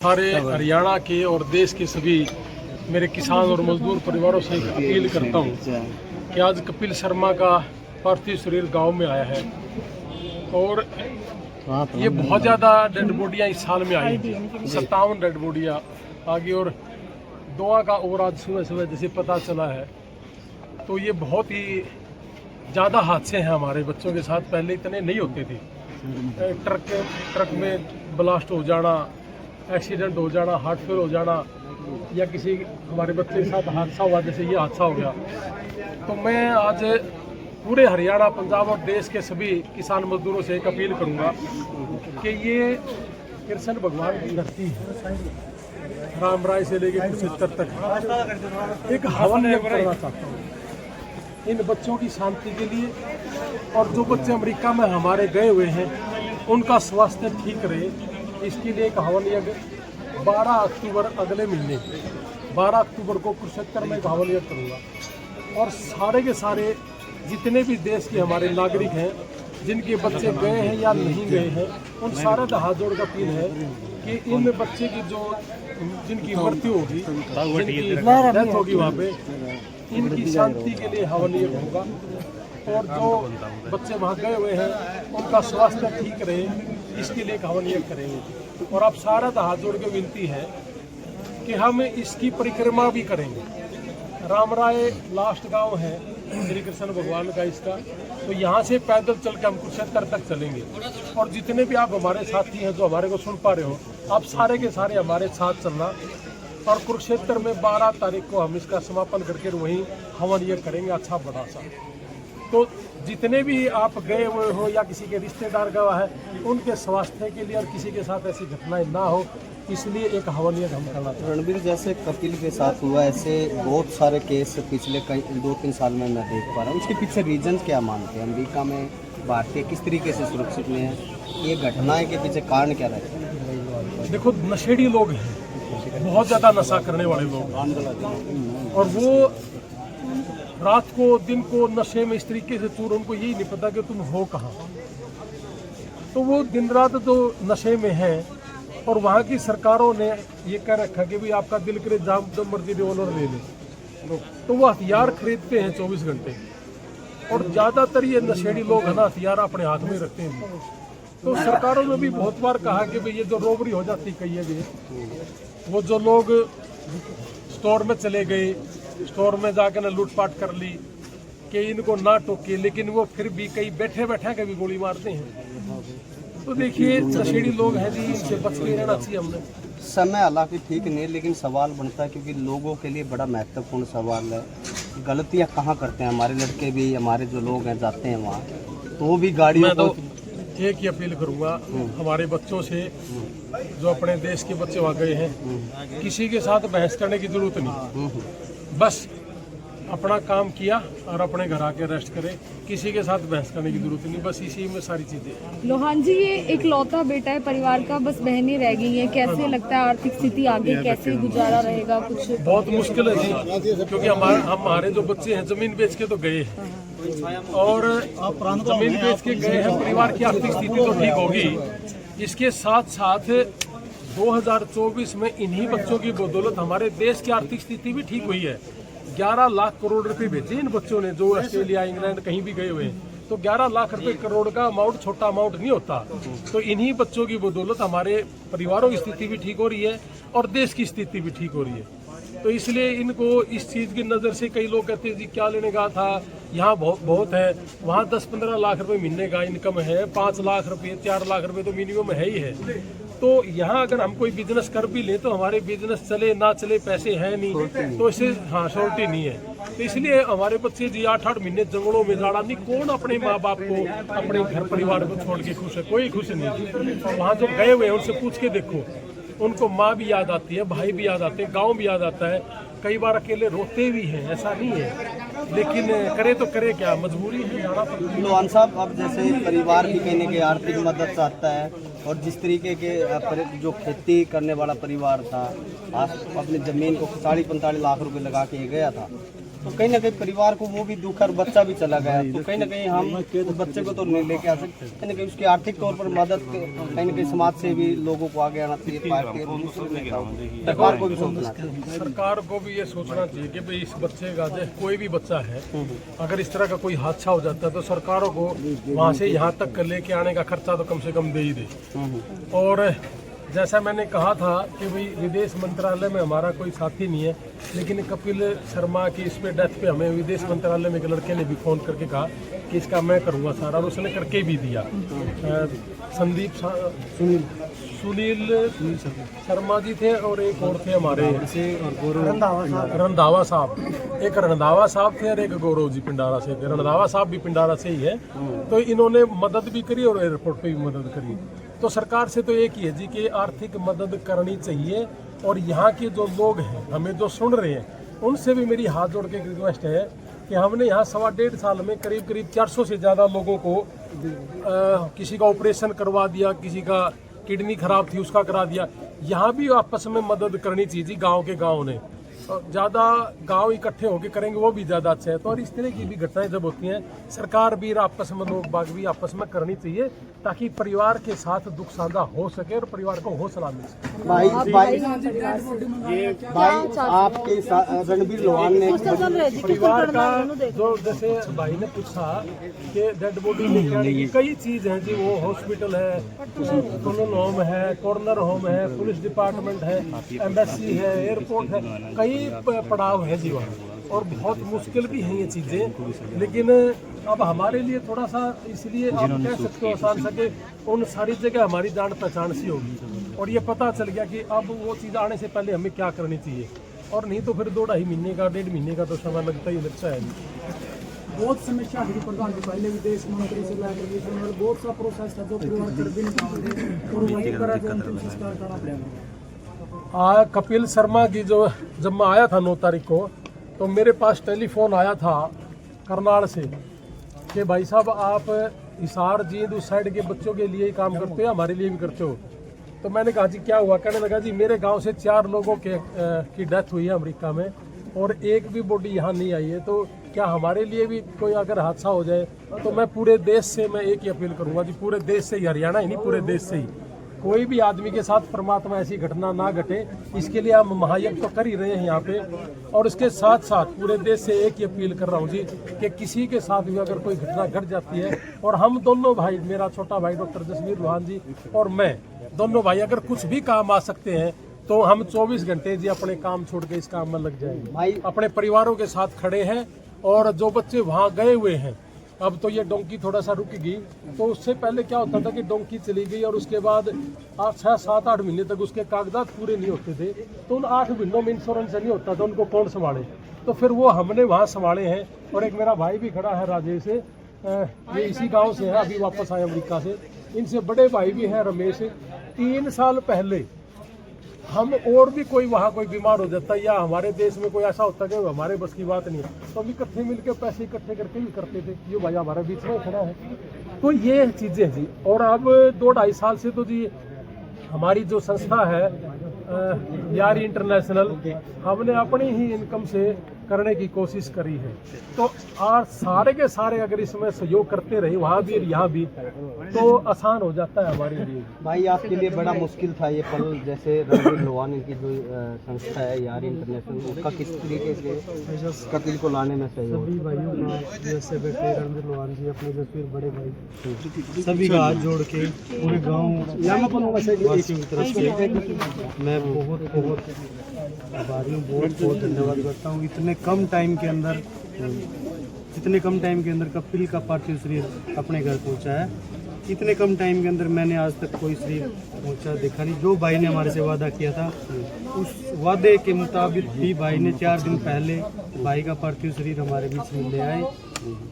सारे हरियाणा के और देश के सभी मेरे किसान और मजदूर परिवारों से एक अपील करता हूँ कि आज कपिल शर्मा का पार्थिव शरीर गांव में आया है और ये बहुत ज़्यादा डेड बॉडियाँ इस साल में आई, 57 डेड बॉडियाँ आ गई और दुआ का और आज सुबह सुबह जैसे पता चला है तो ये बहुत ही ज़्यादा हादसे हैं हमारे बच्चों के साथ। पहले इतने नहीं होते थे, ट्रक में ब्लास्ट हो जाना, एक्सीडेंट हो जाना, हार्ट फेल हो जाना या किसी हमारे बच्चे के साथ हादसा हुआ जैसे ये हादसा हो गया। तो मैं आज पूरे हरियाणा, पंजाब और देश के सभी किसान मजदूरों से एक अपील करूंगा कि ये कृष्ण भगवान की धरती है, रामराय से लेकर कुरुक्षेत्र तक एक हवन यज्ञ करना चाहता हूँ इन बच्चों की शांति के लिए। और जो बच्चे अमेरिका में हमारे गए हुए हैं उनका स्वास्थ्य ठीक रहे, इसके लिए एक हवन यज्ञ 12 अक्टूबर अगले महीने 12 अक्टूबर को कुरुक्षेत्र में एक हवन यज्ञ करूँगा। और सारे के सारे जितने भी देश के हमारे नागरिक हैं जिनके बच्चे गए हैं या नहीं गए हैं उन सारे का हाथ जोड़ का अपील है कि इन बच्चे की जिनकी मृत्यु होगी, जिनकी डेथ होगी वहाँ पे, इनकी शांति के लिए हवन यज्ञ होगा। और जो बच्चे वहाँ गए हुए हैं उनका स्वास्थ्य ठीक रहे, इसके लिए हवन यज्ञ करेंगे। और आप सारा हाथ जोड़ के विनती है कि हम इसकी परिक्रमा भी करेंगे। रामराय लास्ट गांव है श्री कृष्ण भगवान का इसका, तो यहाँ से पैदल चल के हम कुरुक्षेत्र तक चलेंगे। और जितने भी आप हमारे साथी हैं जो हमारे को सुन पा रहे हो, आप सारे के सारे हमारे साथ चलना। और कुरुक्षेत्र में 12 तारीख को हम इसका समापन करके वहीं हवन यज्ञ करेंगे, अच्छा बड़ा सा। तो जितने भी आप गए हुए हो या किसी के रिश्तेदार गवा है उनके स्वास्थ्य के लिए और किसी के साथ ऐसी घटनाएं ना हो, इसलिए एक हवन यज्ञ हम करना चाहते हैं। रणबीर, जैसे कपिल के साथ हुआ, ऐसे बहुत सारे केस पिछले कई 2-3 साल में मैं देख पा रहा हूँ। उसके पीछे रीजन क्या मानते हैं? अमेरिका में भारतीय किस तरीके से सुरक्षित में है, ये घटनाएं के पीछे कारण क्या रहते हैं? देखो, नशेड़ी लोग हैं, बहुत ज़्यादा नशा करने वाले लोग, और वो रात को दिन को नशे में इस तरीके से चूर, उनको यही नहीं पता कि तुम हो कहाँ। तो वो दिन रात तो नशे में है। और वहाँ की सरकारों ने ये कह रखा कि भाई आपका दिल करे जब मर्जी रिवॉल्वर ले ले, तो वो हथियार खरीदते हैं 24 घंटे। और ज़्यादातर ये नशेड़ी लोग है ना, हथियार अपने हाथ में रखते हैं। तो सरकारों ने भी बहुत बार कहा कि भाई ये जो रोबरी हो जाती कई है, वो जो लोग स्टोर में चले गए, स्टोर में जाकर ना लूटपाट कर ली, कि इनको ना टोके, लेकिन वो फिर भी कई बैठे बैठे के भी गोली मारते हैं। तो देखिए, नशेड़ी लोग हैं जी, इनसे बच के रहना चाहिए हमने। समय हालांकि ठीक नहीं, लेकिन सवाल बनता है क्योंकि लोगों के लिए बड़ा महत्वपूर्ण सवाल है, गलतियां कहाँ करते हैं हमारे लड़के भी, हमारे जो लोग हैं जाते हैं वहाँ, तो वो भी गाड़ियों को। एक ही अपील करूंगा हमारे बच्चों से, जो अपने देश के बच्चे वहाँ गए हैं, किसी के साथ बहस करने की जरूरत नहीं, बस अपना काम किया और अपने घर आके रेस्ट करें, किसी के साथ बहस करने की जरूरत नहीं, बस इसी में सारी चीजें। लोहान जी, ये एक लौता बेटा है परिवार का, बस बहनें रह गई हैं, कैसे लगता है आर्थिक स्थिति आगे कैसे गुजारा रहेगा? कुछ बहुत मुश्किल है जी, क्योंकि हमारे जो बच्चे हैं जमीन बेच के तो गए हैं, और जमीन बेच के गए हैं, परिवार की आर्थिक स्थिति तो ठीक होगी। इसके साथ साथ 2024 में इन्हीं बच्चों की बदौलत हमारे देश की आर्थिक स्थिति भी ठीक हुई है। 11 लाख करोड़ रुपए भेजे इन बच्चों ने, जो ऑस्ट्रेलिया, इंग्लैंड कहीं भी गए हुए हैं। तो 11 लाख रुपए करोड़ का अमाउंट छोटा अमाउंट नहीं होता। तो इन्हीं बच्चों की बदौलत हमारे परिवारों की स्थिति भी ठीक हो रही है और देश की स्थिति भी ठीक हो रही है। तो इसलिए इनको इस चीज़ की नज़र से कई लोग कहते हैं जी क्या लेने का था, यहाँ बहुत है, वहाँ 10-15 लाख रुपए महीने का इनकम है, 5 लाख रुपए 4 लाख रुपए तो मिनिमम है ही है। तो यहाँ अगर हम कोई बिजनेस कर भी ले तो हमारे बिजनेस चले ना चले, पैसे हैं नहीं, तो इसे श्योरिटी नहीं है। तो इसलिए हमारे बच्चे जी 8-8 महीने जंगलों में जाड़ा नहीं, कौन अपने माँ बाप को, अपने घर परिवार को छोड़ के खुश है? कोई खुश नहीं। और वहाँ जो गए हुए हैं उनसे पूछ के देखो, उनको माँ भी याद आती है, भाई भी याद आते हैं, गाँव भी याद आता है, कई बार अकेले रोते भी हैं, ऐसा नहीं है, लेकिन करे तो करे क्या, मजबूरी है, जाना पड़ता है। लोहान साहब, अब जैसे परिवार भी कहने के आर्थिक मदद चाहता है, और जिस तरीके के जो खेती करने वाला परिवार था, आज अपनी ज़मीन को 40-45 लाख रुपए लगा के गया था, तो कहीं ना कहीं परिवार को वो भी दुख और बच्चा भी चला गया, तो कहीं ना कहीं हम उस बच्चे को तो नहीं लेके आ सकते, कहीं ना कहीं उसकी आर्थिक तौर पर मदद कहीं ना कहीं समाज से भी लोगों को आगे आना चाहिए, पार्टी और दूसरे नेताओं को, सरकार को भी सोचना चाहिए। सरकार को भी ये सोचना चाहिए कि भाई इस बच्चे का जैसे कोई भी बच्चा है, अगर इस तरह का कोई हादसा हो जाता है तो सरकारों को वहाँ से यहाँ तक लेके आने का खर्चा तो कम से कम दे ही दे। और जैसा मैंने कहा था कि भाई विदेश मंत्रालय में हमारा कोई साथी नहीं है, लेकिन कपिल शर्मा की इस पे डेथ पे हमें विदेश मंत्रालय में एक लड़के ने भी फ़ोन करके कहा कि इसका मैं करूँगा सारा, और उसने करके भी दिया। सुनील शर्मा जी थे और एक और थे हमारे रंधावा साहब, एक रंधावा साहब थे और एक गौरव जी पिंडारा से थे। रंधावा साहब भी पिंडारा से ही है, तो इन्होंने मदद भी करी और एयरपोर्ट पे भी मदद करी। तो सरकार से तो एक ही है जी कि आर्थिक मदद करनी चाहिए, और यहाँ के जो लोग हैं हमें जो सुन रहे हैं उनसे भी मेरी हाथ जोड़ के रिक्वेस्ट है कि हमने यहाँ 1.5 साल में करीब 400 से ज़्यादा लोगों को किसी का ऑपरेशन करवा दिया, किसी का किडनी खराब थी उसका करा दिया। यहाँ भी आपस में मदद करनी चाहिए जी, गाँव के गाँव ने ज़्यादा गांव इकट्ठे होकर करेंगे वो भी ज़्यादा अच्छा है। तो और इस तरह की भी घटनाएं जब होती हैं सरकार भी आपस में लोग बाग भी आपस में करनी चाहिए, ताकि परिवार के साथ दुख साझा हो सके और परिवार को हौसला मिल सके। भाई आपके रणबीर लोहान ने परिवार का जो जैसे भाई ने पूछा कि डेड बॉडी लेके आने की कई चीज़ हैं जी, वो हॉस्पिटल है, कॉलोन होम है, कॉर्नर होम है, पुलिस डिपार्टमेंट है, एम्बेसी है, एयरपोर्ट है, कई पड़ाव है जी वहाँ, और बहुत मुश्किल भी हैं ये चीज़ें। लेकिन अब हमारे लिए थोड़ा सा इसलिए आप कह सकते हो आसान सके उन सारी जगह हमारी जान पहचान सी होगी, और ये पता चल गया कि अब वो चीज़ आने से पहले हमें क्या करनी चाहिए, और नहीं तो फिर 2-2.5 महीने का 1.5 महीने का तो समय लगता ही लगता है। बहुत समस्या थी प्रधान जी, पहले विदेश मंत्री से लेकर बहुत सा प्रोसेस था जो परिवार कर भी नहीं पाते, और वहीं पर जो अंतिम संस्कार करना पड़ेगा। कपिल शर्मा की जो जब मैं आया था 9 तारीख को, तो मेरे पास टेलीफोन आया था करनाल से कि भाई साहब आप हिसार जींद उस साइड के बच्चों के लिए ही काम करते हो, हमारे लिए भी करते हो। तो मैंने कहा जी क्या हुआ? कहने लगा जी मेरे गांव से 4 लोगों की डेथ हुई है अमेरिका में, और एक भी बॉडी यहाँ नहीं आई है, तो क्या हमारे लिए भी कोई अगर हादसा हो जाए तो मैं पूरे देश से मैं एक ही अपील करूँगा जी, पूरे देश से ही, हरियाणा ही नहीं पूरे देश से ही कोई भी आदमी के साथ परमात्मा ऐसी घटना ना घटे, इसके लिए हम महायज्ञ तो कर ही रहे हैं यहाँ पे। और इसके साथ साथ पूरे देश से एक ही अपील कर रहा हूँ जी कि किसी के साथ भी अगर कोई घटना घट जाती है, और हम दोनों भाई, मेरा छोटा भाई डॉक्टर जसवीर लोहान जी और मैं, दोनों भाई अगर कुछ भी काम आ सकते हैं तो हम 24 घंटे जी अपने काम छोड़ के इस काम में लग जाएंगे भाई, अपने परिवारों के साथ खड़े हैं। और जो बच्चे वहाँ गए हुए हैं, अब तो ये डोंकी थोड़ा सा रुक गई, तो उससे पहले क्या होता था कि डोंकी चली गई और उसके बाद 6-7-8 महीने तक उसके कागजात पूरे नहीं होते थे, तो उन 8 महीनों में इंश्योरेंस नहीं होता था, उनको कौन संभाले? तो फिर वो हमने वहाँ संभाले हैं। और एक मेरा भाई भी खड़ा है राजेश, ये इसी गांव से है, अभी वापस आए अमेरिका से। इनसे बड़े भाई भी हैं रमेश। 3 साल पहले हम और भी कोई वहाँ कोई बीमार हो जाता है या हमारे देश में कोई ऐसा होता है कि हमारे बस की बात नहीं है, तो हम इकट्ठे मिलकर पैसे इकट्ठे करके भी करते थे। ये भाई हमारे बीच में खड़ा है। तो ये चीज़ें जी, और अब 2-2.5 साल से तो जी हमारी जो संस्था है यारी इंटरनेशनल, हमने अपनी ही इनकम से करने की कोशिश करी है। तो और सारे के सारे अगर इसमें सहयोग करते रहे वहाँ भी और यहाँ भी, तो आसान हो जाता है हमारे लिए। भाई आपके लिए बड़ा मुश्किल था ये पल, जैसे रणबीर लोहान की जो संस्था है यारी इंटरनेशनल, उसका किस तरीके से कपिल को लाने में सहयोग? सभी भाइयों का, जैसे बेटे रणबीर लोहान जी, अपने जसवीर बड़े भाई, सभी का हाथ जोड़ के पूरे गाँव वासियों की तरफ से मैं बहुत आभारी हूँ, बहुत धन्यवाद करता हूँ। इतने कम टाइम के अंदर कपिल का पार्थिव शरीर अपने घर पहुँचा है। इतने कम टाइम के अंदर मैंने आज तक कोई शरीर पहुँचा देखा नहीं। जो भाई ने हमारे से वादा किया था, उस वादे के मुताबिक भी भाई ने 4 दिन पहले भाई का पार्थिव शरीर हमारे बीच में ले आए।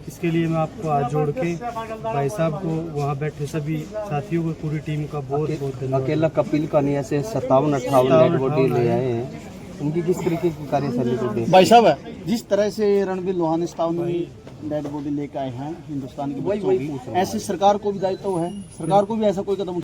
इसके लिए मैं आपको हाथ जोड़ के भाई साहब को, वहाँ बैठे सभी साथियों को, पूरी टीम का बहुत धन्यवाद। अकेला कपिल का नहीं, ऐसे 57-58 डेड बॉडी ले आए हैं, उनकी किस तरीके की कार्यशैली को देख? भाई साहब, जिस तरह से रणबीर लोहान 57 डेड बॉडी लेकर आए हैं हिंदुस्तान के बच्चों की, ऐसे सरकार को भी दायित्व है, सरकार को भी ऐसा कोई कदम